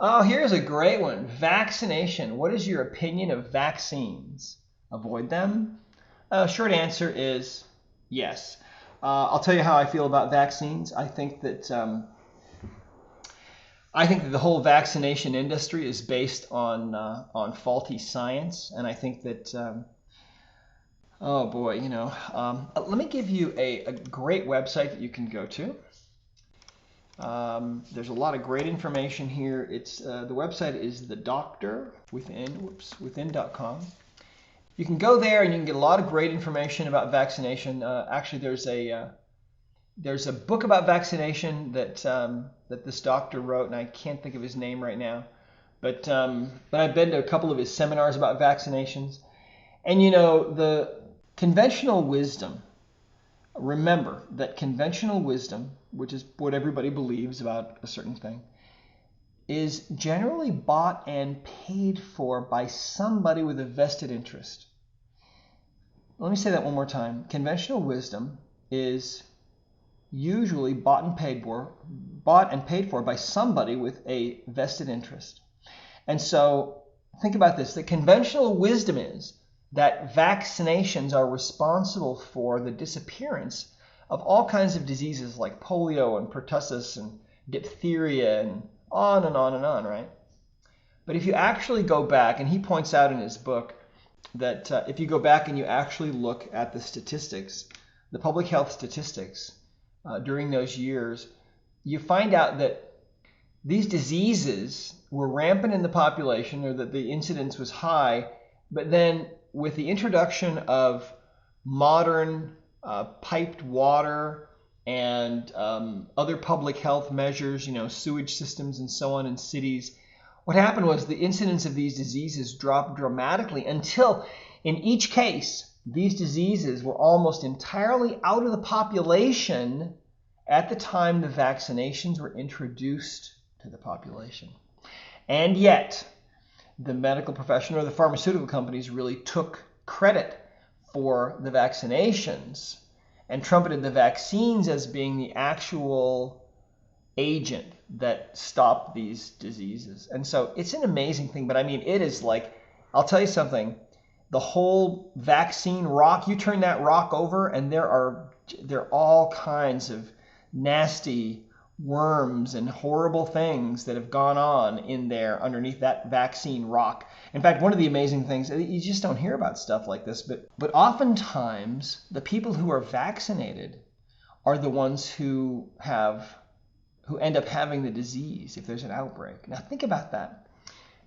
Oh, here's a great one. Vaccination. What is your opinion of vaccines? Avoid them? Short answer is yes. I'll tell you how I feel about vaccines. I think that the whole vaccination industry is based on faulty science, and I think that oh boy, let me give you a great website that you can go to. There's a lot of great information here. The website is the doctor within.com. You can go there and you can get a lot of great information about vaccination. Actually, there's a book about vaccination that this doctor wrote, and I can't think of his name right now. But I've been to a couple of his seminars about vaccinations, and the conventional wisdom. Remember that conventional wisdom, which is what everybody believes about a certain thing, is generally bought and paid for by somebody with a vested interest. Let me say that one more time. Conventional wisdom is usually bought and paid for by somebody with a vested interest. And so think about this. The conventional wisdom is that vaccinations are responsible for the disappearance of all kinds of diseases like polio and pertussis and diphtheria and on and on and on, right? But if you actually go back, and he points out in his book that if you go back and you actually look at the statistics, the public health statistics during those years, you find out that these diseases were rampant in the population, or that the incidence was high, but then with the introduction of modern piped water and other public health measures, sewage systems and so on in cities, what happened was the incidence of these diseases dropped dramatically until, in each case, these diseases were almost entirely out of the population at the time the vaccinations were introduced to the population. And yet, the medical profession or the pharmaceutical companies really took credit for the vaccinations and trumpeted the vaccines as being the actual agent that stopped these diseases. And so it's an amazing thing, but I mean, it is like, I'll tell you something, the whole vaccine rock, you turn that rock over and there are all kinds of nasty worms and horrible things that have gone on in there underneath that vaccine rock. In fact, one of the amazing things, you just don't hear about stuff like this, but oftentimes the people who are vaccinated are the ones who end up having the disease if there's an outbreak. Now think about that.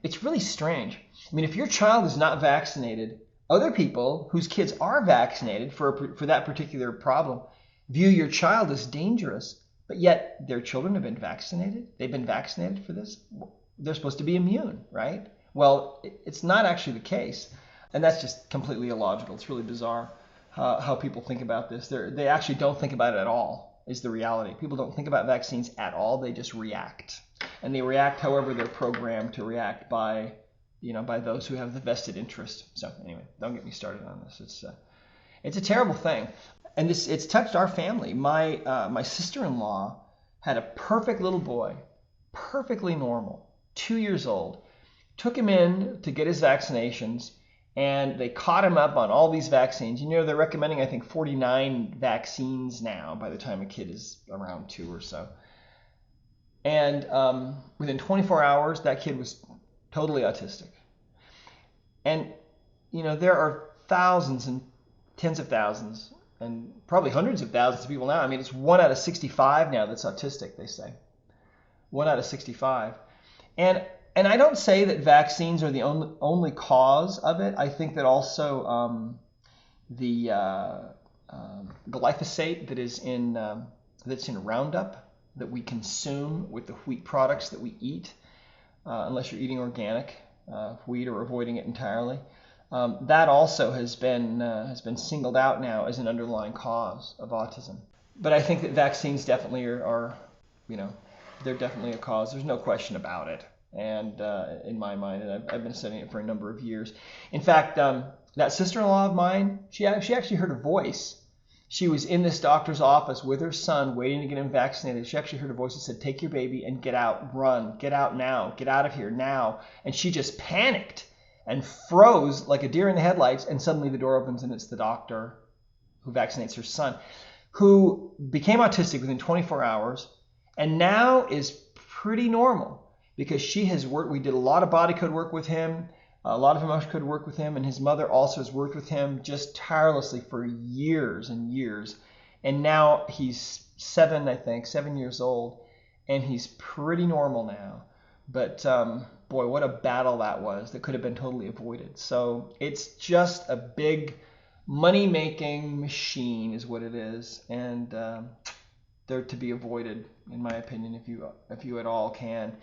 It's really strange. I mean, if your child is not vaccinated, other people whose kids are vaccinated for that particular problem view your child as dangerous. But yet their children have been vaccinated. They've been vaccinated for this. They're supposed to be immune, right? Well, it's not actually the case. And that's just completely illogical. It's really bizarre how people think about this. They actually don't think about it at all, is the reality. People don't think about vaccines at all. They just react. And they react however they're programmed to react by those who have the vested interest. So anyway, don't get me started on this. It's a terrible thing. And it's touched our family. My sister-in-law had a perfect little boy, perfectly normal, 2 years old. Took him in to get his vaccinations, and they caught him up on all these vaccines. They're recommending, I think, 49 vaccines now by the time a kid is around 2 or so. And within 24 hours, that kid was totally autistic. And, there are thousands and tens of thousands and probably hundreds of thousands of people now. I mean, it's 1 out of 65 now that's autistic, they say. 1 out of 65. And I don't say that vaccines are the only cause of it. I think that also the glyphosate that's in Roundup that we consume with the wheat products that we eat, unless you're eating organic wheat or avoiding it entirely. That also has been singled out now as an underlying cause of autism. But I think that vaccines definitely are they're definitely a cause. There's no question about it. And in my mind, and I've been studying it for a number of years. In fact, that sister-in-law of mine, she actually heard a voice. She was in this doctor's office with her son waiting to get him vaccinated. She actually heard a voice that said, "Take your baby and get out, run, get out now, get out of here now." And she just panicked and froze like a deer in the headlights. And suddenly the door opens and it's the doctor who vaccinates her son, who became autistic within 24 hours and now is pretty normal because she has worked. We did a lot of body code work with him, a lot of emotion code work with him, and his mother also has worked with him just tirelessly for years and years. And now he's 7 years old, and he's pretty normal now. But boy, what a battle that was that could have been totally avoided. So it's just a big money-making machine is what it is, and they're to be avoided, in my opinion, if you at all can.